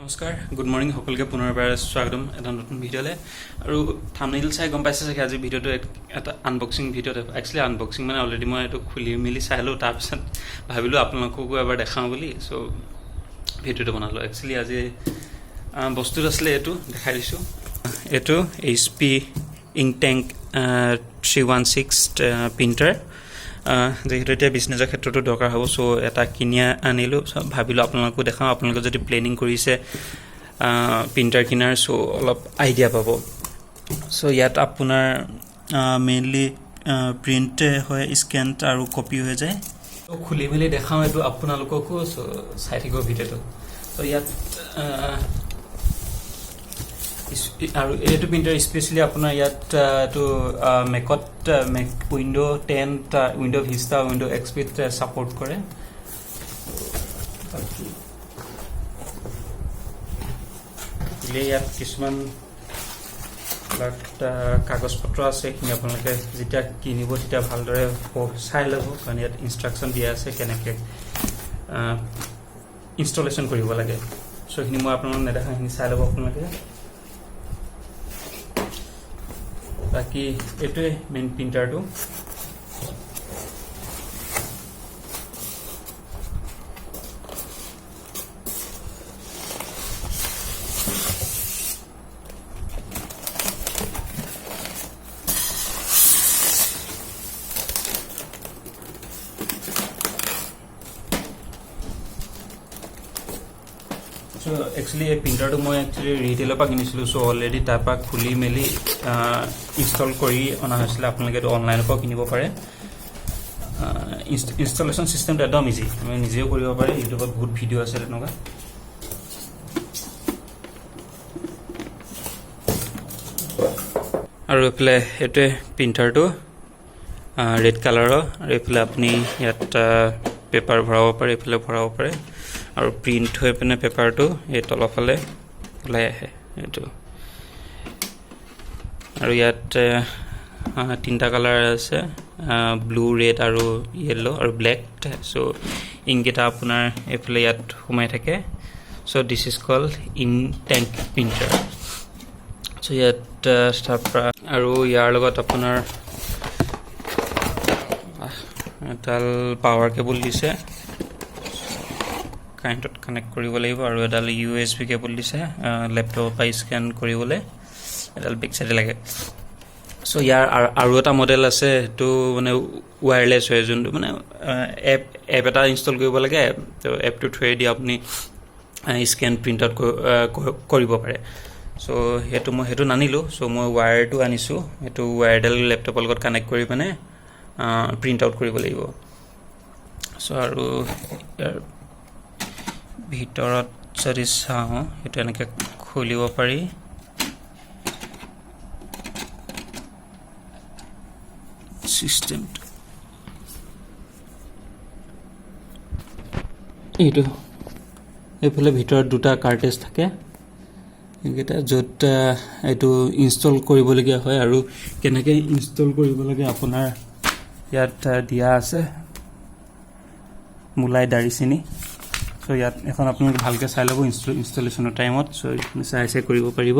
নমস্কাৰ good morning সকলোকে পুনৰবাৰ স্বাগতম এটা নতুন ভিডিঅ'লৈ আৰু থাম্বনেইল চাই গম পাইছে চাগে আজি ভিডিঅ'টো এটা আনবক্সিং ভিডিঅ' একচুৱেলি আনবক্সিং মানে অলৰেডি মই এইটো খুলি মেলি চালোঁ তাৰপিছত ভাবিলোঁ আপোনালোককো এবাৰ দেখাওঁ বুলি চ' ভিডিঅ'টো বনালোঁ একচুৱেলি আজি বস্তুটো আছিলে এইটো দেখাই দিছোঁ এইটো HP ইংকটেংক 316 প্ৰিণ্টাৰ যেহেতু এতিয়া বিজনেছৰ ক্ষেত্ৰতো দৰকাৰ হ'ব চ' এটা কিনি আনিলোঁ ভাবিলোঁ আপোনালোকো দেখাওঁ আপোনালোকে যদি প্লেনিং কৰিছে প্ৰিণ্টাৰ কিনাৰ চ' অলপ আইডিয়া পাব চ' ইয়াত আপোনাৰ মেইনলি প্ৰিণ্ট হয় স্কেন আৰু কপি হৈ যায় চ' খুলি মেলি দেখাওঁ এইটো আপোনালোককো চ' চাই থাকিব ভিডিঅ'টো চ' ইয়াত আৰু এইটো প্ৰিণ্টাৰ স্পেচিয়েলি আপোনাৰ ইয়াত এইটো মেকত Windows' 10 Windows' Vista Windows' XP support কৰে ইয়াত কিছুমান কাগজ পত্ৰ আছে এইখিনি আপোনালোকে যেতিয়া কিনিব তেতিয়া ভালদৰে চাই ল'ব কাৰণ ইয়াত ইনষ্ট্ৰাকশ্যন দিয়া আছে কেনেকৈ ইনষ্টলেশ্যন কৰিব লাগে চ' এইখিনি মই আপোনালোকক নেদেখা সেইখিনি চাই ল'ব আপোনালোকে বাকি এইটোৱে মেইন প্ৰিণ্টাৰটো চ' একচুৱেলি এই প্ৰিণ্টাৰটো মই একচুৱেলি ৰিটেইলৰ পৰা কিনিছিলোঁ চ' অলৰেডি তাৰ পৰা খুলি মেলি ইনষ্টল কৰি অনা হৈছিলে আপোনালোকে এইটো অনলাইনৰ পৰাও কিনিব পাৰে ইনষ্টলেশ্যন চিষ্টেমটো একদম ইজি আমি নিজেও কৰিব পাৰে ইউটিউবত বহুত ভিডিঅ' আছে তেনেকুৱা আৰু এইফালে এইটোৱে প্ৰিণ্টাৰটো ৰেড কালাৰৰ আৰু এইফালে আপুনি ইয়াত পেপাৰ ভৰাব পাৰে এইফালে ভৰাব পাৰে আৰু প্ৰিণ্ট হৈ পিনে পেপাৰটো এই তলফালে ওলাই আহে এইটো আৰু ইয়াত তিনিটা কালাৰ আছে ব্লু ৰেড আৰু য়েল্ল' আৰু ব্লেক চ' ইংকেইটা আপোনাৰ এইফালে ইয়াত সোমাই থাকে চ' দিছ ইজ কল ইংকটেংক প্ৰিণ্টাৰ চ' ইয়াত তাৰপৰা আৰু ইয়াৰ লগত আপোনাৰ এডাল পাৱাৰ কেবল দিছে কাৰেণ্টত কানেক্ট কৰিব লাগিব আৰু এডাল USB কেবল দিছে লেপটপৰ পৰা স্কেন কৰিবলৈ এডাল বেক চাইডে লাগে চ' ইয়াৰ আৰু এটা মডেল আছে সেইটো মানে ৱায়াৰলেছ হয় যোনটো মানে এপ এটা ইনষ্টল কৰিব লাগে তো এপটো থ্ৰুৱেদি আপুনি স্কেন প্ৰিণ্ট আউট কৰিব পাৰে চ' মই সেইটো নানিলোঁ চ' মই ৱায়াৰটো আনিছোঁ সেইটো ৱায়াৰডাল লেপটপৰ লগত কানেক্ট কৰি পিনে প্ৰিণ্ট আউট কৰিব লাগিব চ' আৰু ইয়াৰ ভিতৰত যদি চাওঁ সেইটো এনেকৈ খুলিব পাৰি চিষ্টেমটো এইটো এইফালে ভিতৰত দুটা কাৰ্টেজ থাকে এইকেইটা য'ত এইটো ইনষ্টল কৰিবলগীয়া হয় আৰু কেনেকৈ ইনষ্টল কৰিব লাগে আপোনাৰ ইয়াত দিয়া আছে মূলাই দাৰিচিনি চ' ইয়াত এখন আপোনালোকে ভালকৈ চাই ল'ব ইনষ্টলেশ্যনৰ টাইমত চ' এইখিনি চাই কৰিব পাৰিব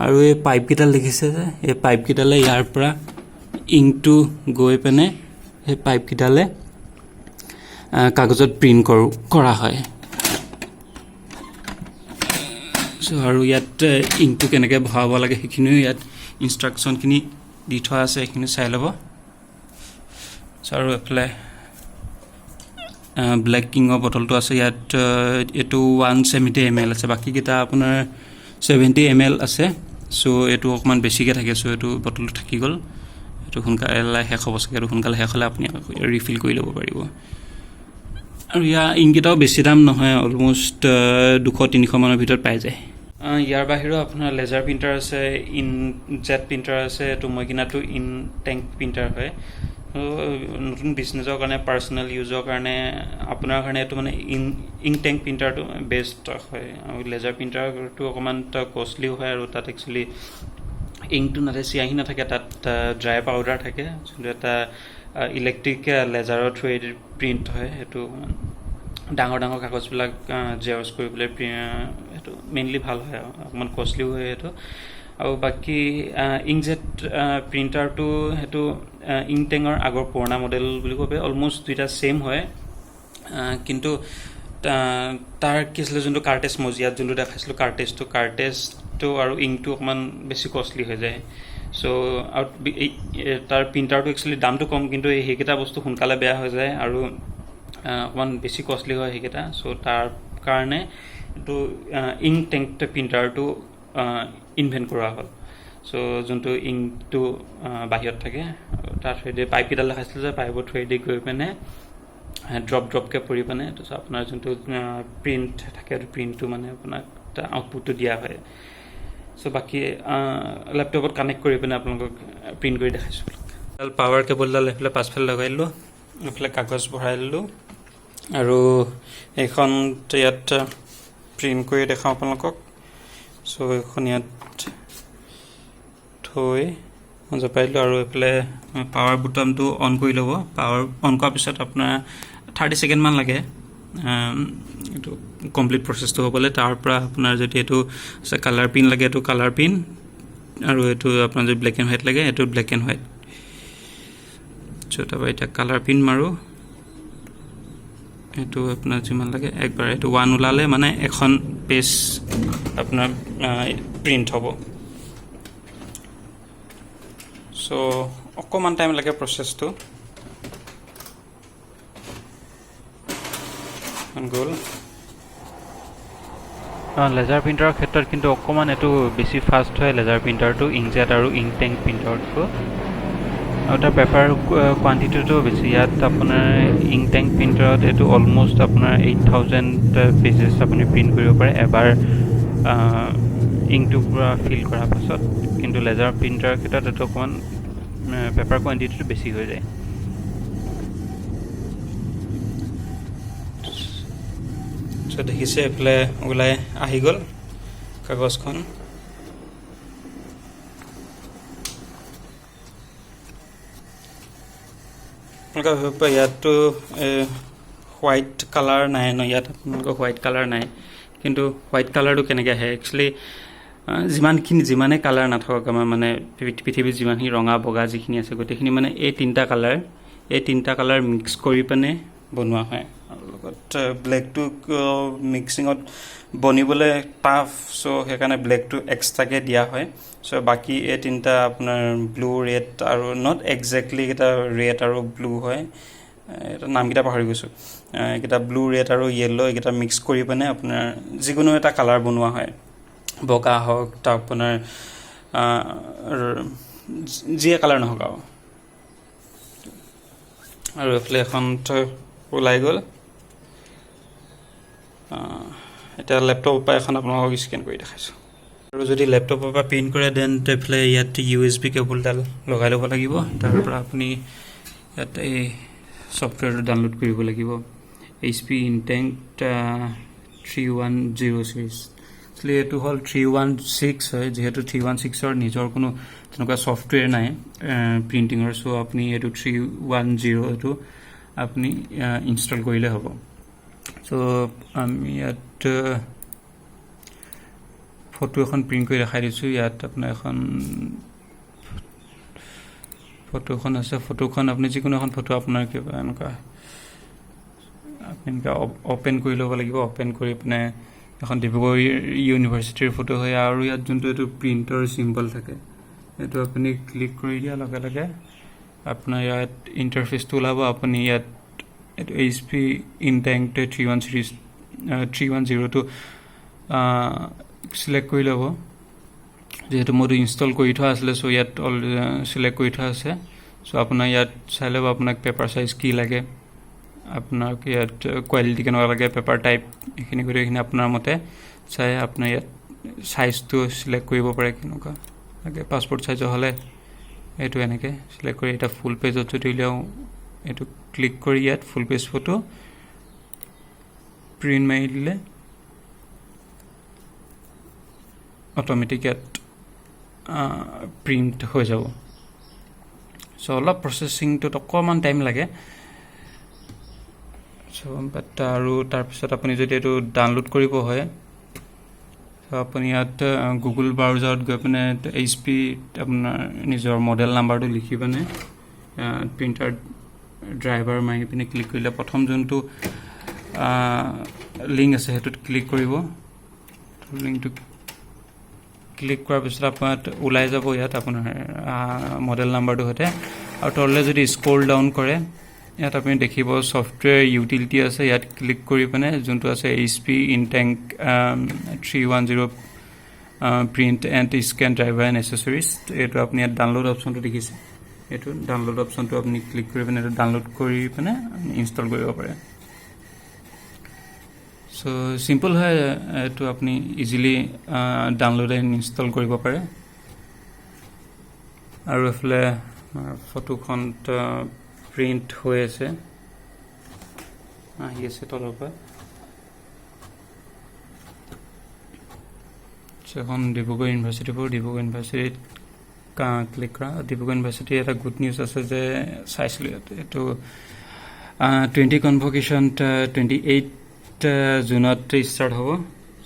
আৰু এই পাইপকেইডাল দেখিছে যে এই পাইপকেইডালে ইয়াৰ পৰা ইংকটো গৈ পিনে সেই পাইপকেইডালে কাগজত প্ৰিণ্ট কৰা হয় চ' আৰু ইয়াত ইংকটো কেনেকৈ ভৰাব লাগে সেইখিনিও ইয়াত ইনষ্ট্ৰাকশ্যনখিনি দি থোৱা আছে সেইখিনি চাই ল'ব চ' আৰু এইফালে ব্লেক কিঙৰ বটলটো আছে ইয়াত এইটো 170 ml আছে বাকীকেইটা আপোনাৰ 70 ml আছে চ' এইটো অকণমান বেছিকৈ থাকে চ' এইটো বটলটো থাকি গ'ল এইটো সোনকালে শেষ হ'ব চাগে এইটো সোনকালে শেষ হ'লে আপুনি ৰিফিল কৰি ল'ব পাৰিব আৰু ইয়াৰ ইংকেইটাও বেছি দাম নহয় অলমষ্ট 200-300 মানৰ ভিতৰত পাই যায় ইয়াৰ বাহিৰেও আপোনাৰ লেজাৰ প্ৰিণ্টাৰ আছে ইনজেট প্ৰিণ্টাৰ আছে এইটো মই কিনাটো ইংকটেংক প্ৰিণ্টাৰ হয় নতুন বিজনেছৰ কাৰণে পাৰ্চনেল ইউজৰ কাৰণে আপোনাৰ কাৰণে এইটো মানে ইংকটেংক প্ৰিণ্টাৰটো বেষ্ট হয় আৰু লেজাৰ প্ৰিণ্টাৰটো অকণমান কষ্টলিও হয় আৰু তাত একচুৱেলি ইংকটো চিয়াহী নাথাকে তাত ড্ৰাই পাউডাৰ থাকে যোনটো এটা ইলেক্ট্ৰিক লেজাৰৰ থ্ৰুৱেদি প্ৰিণ্ট হয় সেইটো ডাঙৰ ডাঙৰ কাগজবিলাক জেৰক্স কৰিবলৈ সেইটো মেইনলি ভাল হয় আৰু অকণমান কষ্টলিও হয় সেইটো আৰু বাকী ইংকজেট প্ৰিণ্টাৰটো সেইটো ইংটেঙৰ আগৰ পুৰণা মডেল বুলি ক'ব পাৰি অলমষ্ট দুইটা ছেইম হয় কিন্তু তাৰ কি আছিলে যোনটো কাৰ্টেজ মজিয়াত যোনটো দেখাইছিলোঁ কাৰ্টেজটো আৰু ইংকটো অকণমান বেছি কষ্টলি হৈ যায় চ' আৰু তাৰ প্ৰিণ্টাৰটো একচুৱেলি দামটো কম কিন্তু সেইকেইটা বস্তু সোনকালে বেয়া হৈ যায় আৰু অকণমান বেছি কষ্টলি হয় সেইকেইটা চ' তাৰ কাৰণে এইটো ইংক টেংক প্ৰিণ্টাৰটো ইনভেণ্ট কৰা হ'ল চ' যোনটো ইংকটো বাহিৰত থাকে তাৰ থ্ৰুৱেদি পাইপকেইডাল দেখাইছিলোঁ যে পাইপৰ থ্ৰুৱেদি গৈ পিনে ড্ৰপকৈ পৰি পিনে তাৰপিছত আপোনাৰ যোনটো প্ৰিণ্ট থাকে সেইটো প্ৰিণ্টটো মানে আপোনাক আউটপুটটো দিয়া হয় চ' বাকী লেপটপত কানেক্ট কৰি পিনে আপোনালোকক প্ৰিণ্ট কৰি দেখাইছোঁ পাৱাৰ কেবলডাল এইফালে পাছফালে লগাই দিলোঁ এইফালে কাগজ ভৰাই দিলোঁ আৰু এইখন ইয়াত প্ৰিণ্ট কৰি দেখাওঁ আপোনালোকক চ' এইখন ইয়াত থৈ জপাই দিলোঁ আৰু এইফালে পাৱাৰ বুটামটো অন কৰি ল'ব পাৱাৰ অন কৰাৰ পিছত আপোনাৰ 30 ছেকেণ্ডমান লাগে এইটো কমপ্লিট প্ৰচেছটো হ'বলৈ তাৰ পৰা আপোনাৰ যদি এইটো কালাৰ পিন লাগে এইটো কালাৰ পিন আৰু এইটো আপোনাৰ যদি ব্লেক এণ্ড হোৱাইট লাগে এইটো ব্লেক এণ্ড হোৱাইট চ' তাৰপৰা এতিয়া কালাৰ পিন মাৰোঁ এইটো আপোনাৰ যিমান লাগে একবাৰ এইটো 1 ওলালে মানে এখন পেজ আপোনাৰ প্ৰিণ্ট হ'ব চ' অকণমান টাইম লাগে প্ৰচেছটো গ'ল লেজাৰ প্ৰিণ্টাৰৰ ক্ষেত্ৰত কিন্তু অকণমান এইটো বেছি ফাষ্ট হয় লেজাৰ প্ৰিণ্টাৰটো ইংকজেট আৰু ইংকটেংক প্ৰিণ্টাৰটো আৰু তাৰ পেপাৰ কোৱান্টিটিটো বেছি ইয়াত আপোনাৰ ইংকটেংক প্ৰিণ্টাৰত এইটো অলমষ্ট আপোনাৰ 8000 পেজেছ আপুনি প্ৰিণ্ট কৰিব পাৰে এবাৰ ইংকটো পূৰা ফিল কৰাৰ পাছত কিন্তু লেজাৰ প্ৰিণ্টাৰৰ ক্ষেত্ৰত এইটো অকণমান পেপাৰ কোৱান্টিটিটো বেছি হৈ যায় চ' দেখিছে এইফালে ওলাই আহি গ'ল কাগজখন আপোনালোকে ভাবিব পাৰে ইয়াততো হোৱাইট কালাৰ নাই ন ইয়াত আপোনালোকৰ হোৱাইট কালাৰ নাই কিন্তু হোৱাইট কালাৰটো কেনেকৈ আহে একচুৱেলি যিমানেই কালাৰ নাথাকক আমাৰ মানে পৃথিৱীত যিমানখিনি ৰঙা বগা যিখিনি আছে গোটেইখিনি মানে এই তিনিটা কালাৰ মিক্স কৰি পিনে বনোৱা হয় আৰু লগত ব্লেকটো মিক্সিঙত বনিবলৈ টাফ চ' সেইকাৰণে ব্লেকটো এক্সট্ৰাকৈ দিয়া হয় চ' বাকী এই তিনিটা আপোনাৰ ব্লু ৰেড আৰু নট একজেক্টলি এইকেইটা ৰেড আৰু ব্লু হয় এটা নামকেইটা পাহৰি গৈছোঁ এইকেইটা ব্লু ৰেড আৰু য়েল্ল' এইকেইটা মিক্স কৰি পিনে আপোনাৰ যিকোনো এটা কালাৰ বনোৱা হয় বগা হওক তাৰ আপোনাৰ যিয়ে কালাৰ নহওক আৰু এইফালে এখন ওলাই গ'ল এতিয়া লেপটপৰ পৰা এখন আপোনালোকক স্কেন কৰি দেখাইছোঁ আৰু যদি লেপটপৰ পৰা প্ৰিণ্ট কৰে দেন এইফালে ইয়াত USB কেবলডাল লগাই ল'ব লাগিব তাৰ পৰা আপুনি ইয়াত এই ছফ্টৱেৰটো ডাউনলোড কৰিব লাগিব HP ইনটেংক 310 চিৰিজ এইটো হ'ল 316 হয় যিহেতু 316ৰ নিজৰ কোনো তেনেকুৱা ছফ্টৱেৰ নাই প্ৰিণ্টিঙৰ চ' আপুনি এইটো 310 এইটো আপুনি ইনষ্টল কৰিলে হ'ব চ' আমি ইয়াত ফটো এখন প্ৰিণ্ট কৰি দেখাই দিছোঁ ইয়াত আপোনাৰ এখন ফটোখন আছে ফটোখন আপুনি যিকোনো এখন ফটো আপোনাৰ কিবা এনেকুৱা আপুনি এনেকৈ অ'পেন কৰি ল'ব লাগিব অ'পেন কৰি পিনে এখন ডিব্ৰুগড় ইউনিভাৰ্চিটিৰ ফটো হয় আৰু ইয়াত যোনটো এইটো প্ৰিণ্টৰ চিম্বল থাকে এইটো আপুনি ক্লিক কৰি দিয়াৰ লগে লগে আপোনাৰ ইয়াত ইণ্টাৰফেচটো ওলাব আপুনি ইয়াত এইটো HP ইনটেংক 310টো চিলেক্ট কৰি ল'ব যিহেতু মইতো ইনষ্টল কৰি থোৱা আছিলে চ' ইয়াত চিলেক্ট কৰি থোৱা আছে চ' আপোনাৰ ইয়াত চাই ল'ব আপোনাক পেপাৰ চাইজ কি লাগে আপোনাক ইয়াত কোৱালিটি কেনেকুৱা লাগে পেপাৰ টাইপ এইখিনি গোটেইখিনি আপোনাৰ মতে চাই আপোনাৰ ইয়াত চাইজটো চিলেক্ট কৰিব পাৰে কেনেকুৱা লাগে পাছপৰ্ট চাইজৰ হ'লে এইটো এনেকৈ চিলেক্ট কৰি এটা ফুল পেজত যদি উলিয়াওঁ এইটো ক্লিক কৰি ইয়াত ফুল পেজ ফটো প্ৰিণ্ট মাৰি দিলে অট'মেটিক ইয়াত প্ৰিণ্ট হৈ যাব চ' অলপ প্ৰচেছিংটোত অকণমান টাইম লাগে চ' বাট আৰু তাৰপিছত আপুনি যদি এইটো ডাউনলোড কৰিব হয় আপুনি ইয়াত গুগল ব্ৰাউজাৰত গৈ পিনে HP আপোনাৰ নিজৰ মডেল নাম্বাৰটো লিখি পিনে প্ৰিণ্টাৰ ড্ৰাইভাৰ মাৰি পিনে ক্লিক কৰিলে প্ৰথম যোনটো লিংক আছে সেইটোত ক্লিক কৰিব লিংকটো ক্লিক কৰাৰ পিছত আপোনাৰ ওলাই যাব ইয়াত আপোনাৰ মডেল নাম্বাৰটো সৈতে আৰু তললৈ যদি স্ক্ৰল ডাউন কৰে ইয়াত আপুনি দেখিব সফটৱেৰ ইউটিলিটি আছে ইয়াত ক্লিক কৰি পিনে যোনটো আছে HP Ink Tank 310 print and scan driver and accessories এইটো আপুনি ইয়াত ডাউনলোড অপশ্যনটো দেখিছে এইটো ডাউনলোড অপশ্যনটো আপুনি ক্লিক কৰি পিনে এইটো ডাউনলোড কৰি পিনে ইনষ্টল কৰিব পাৰে সো সিম্পল হয় এইটো আপুনি ইজিলি ডাউনলোড এণ্ড ইনষ্টল কৰিব পাৰে আৰু এফালে ফটোখন প্ৰিণ্ট হৈ আছে আহি আছে তলৰ পৰা এখন ডিব্ৰুগড় ইউনিভাৰ্চিটিত ক্লিক কৰা ডিব্ৰুগড় ইউনিভাৰ্চিটি এটা গুড নিউজ আছে যে চাইছিলোঁ ইয়াত এইটো 20 কনভকেশ্যন 28 জুনত ষ্টাৰ্ট হ'ব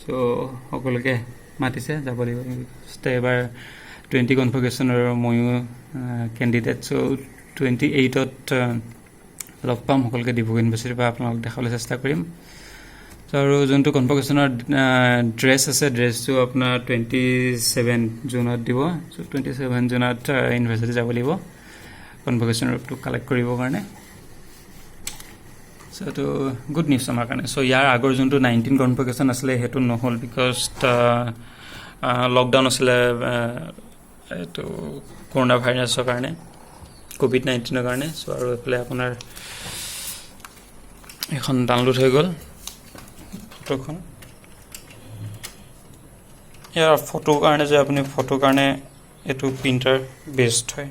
সো সকলোকে মাতিছে যাব লাগিব এবাৰ 20 কনভকেশ্যনৰ ময়ো কেণ্ডিডেট সো 28ত লগ পাম সকলোকে ডিব্ৰুগড় ইউনিভাৰ্চিটিৰ পৰা আপোনালোক দেখাবলৈ চেষ্টা কৰিম আৰু যোনটো কনভকেশ্যনৰ ড্ৰেছ আছে ড্ৰেছটো আপোনাৰ 27 জুনত দিব সো 27 জুনত ইউনিভাৰ্চিটি যাব লাগিব কনভকেশ্যনৰটো কালেক্ট কৰিবৰ কাৰণে সো এইটো গুড নিউজ আমাৰ কাৰণে সো ইয়াৰ আগৰ যোনটো 19 কনভকেশ্যন আছিলে সেইটো নহ'ল বিকজ লকডাউন আছিলে এইটো কৰোণা ভাইৰাছৰ কাৰণে COVID-19 কাৰণে সো আৰু এফালে আপোনাৰ এখন ডাউনলোড হৈ গ'ল ফটোখন ইয়াৰ ফটো কাৰণে যে আপুনি ফটো কাৰণে এইটো প্ৰিণ্টাৰ বেষ্ট হয়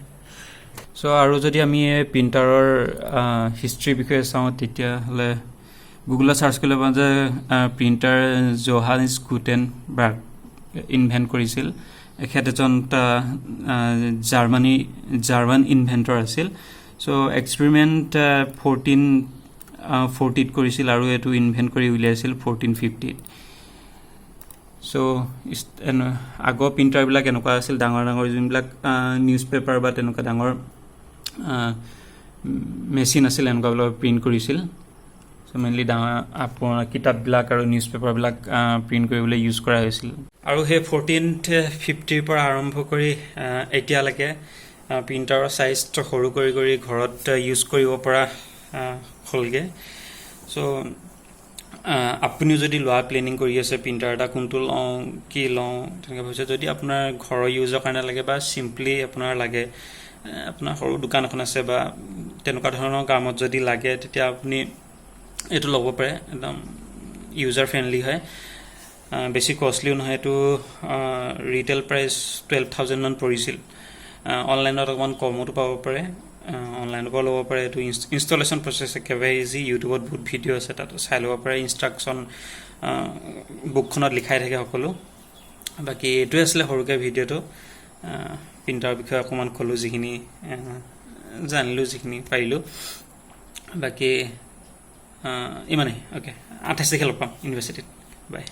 সো আৰু যদি আমি এই প্ৰিণ্টাৰৰ হিষ্ট্ৰীৰ বিষয়ে চাওঁ তেতিয়াহ'লে গুগলত চাৰ্চ কৰিলে পাওঁ যে প্ৰিণ্টাৰ জোহানিছ গুটেনবাৰ্গ ইনভেণ্ট কৰিছিল এখেত এজন জাৰ্মান ইনভেণ্টৰ আছিল সো এক্সপেৰিমেণ্ট 1440 কৰিছিল আৰু এইটো ইনভেণ্ট কৰি উলিয়াইছিল 1450 সো আগৰ প্ৰিণ্টাৰবিলাক এনেকুৱা আছিল ডাঙৰ ডাঙৰ যোনবিলাক নিউজ পেপাৰ বা তেনেকুৱা ডাঙৰ মেচিন আছিল এনেকুৱাবিলাক প্ৰিণ্ট কৰিছিল সো মেইনলি ডাঙৰ আপোনাৰ কিতাপবিলাক আৰু নিউজ পেপাৰবিলাক প্ৰিণ্ট কৰিবলৈ ইউজ কৰা হৈছিল আৰু সেই 1450 পৰা আৰম্ভ কৰি এতিয়ালৈকে প্ৰিণ্টাৰৰ চাইজটো সৰু কৰি কৰি ঘৰত ইউজ কৰিব পৰা হ'লগে সো আপুনিও যদি লোৱা প্লেনিং কৰি আছে প্ৰিণ্টাৰ এটা কোনটো লওঁ কি লওঁ তেনেকৈ ভাবিছে যদি আপোনাৰ ঘৰৰ ইউজৰ কাৰণে লাগে বা চিম্পলি আপোনাৰ লাগে আপোনাৰ সৰু দোকান এখন আছে বা তেনেকুৱা ধৰণৰ কামত যদি লাগে তেতিয়া আপুনি এইটো ল'ব পাৰে একদম ইউজাৰ ফ্ৰেণ্ডলি হয় বেছি কষ্টলিও নহয় এইটো ৰিটেল প্ৰাইচ 12,000 মান পৰিছিল অনলাইনত অকণমান কমতো পাব পাৰে অনলাইনৰ পৰা ল'ব পাৰে এইটো ইনষ্টলেশ্যন প্ৰচেছ একেবাৰে ইজি ইউটিউবত বহুত ভিডিঅ' আছে তাতো চাই ল'ব পাৰে ইনষ্ট্ৰাকশ্যন বুকখনত লিখাই থাকে সকলো বাকী এইটোৱে আছিলে সৰুকৈ ভিডিঅ'টো প্ৰিণ্টাৰৰ বিষয়ে অকণমান ক'লোঁ যিখিনি জানিলোঁ যিখিনি পাৰিলোঁ বাকী ইমানেই অ'কে 28 তাৰিখে লগ পাম ইউনিভাৰ্চিটিত বাই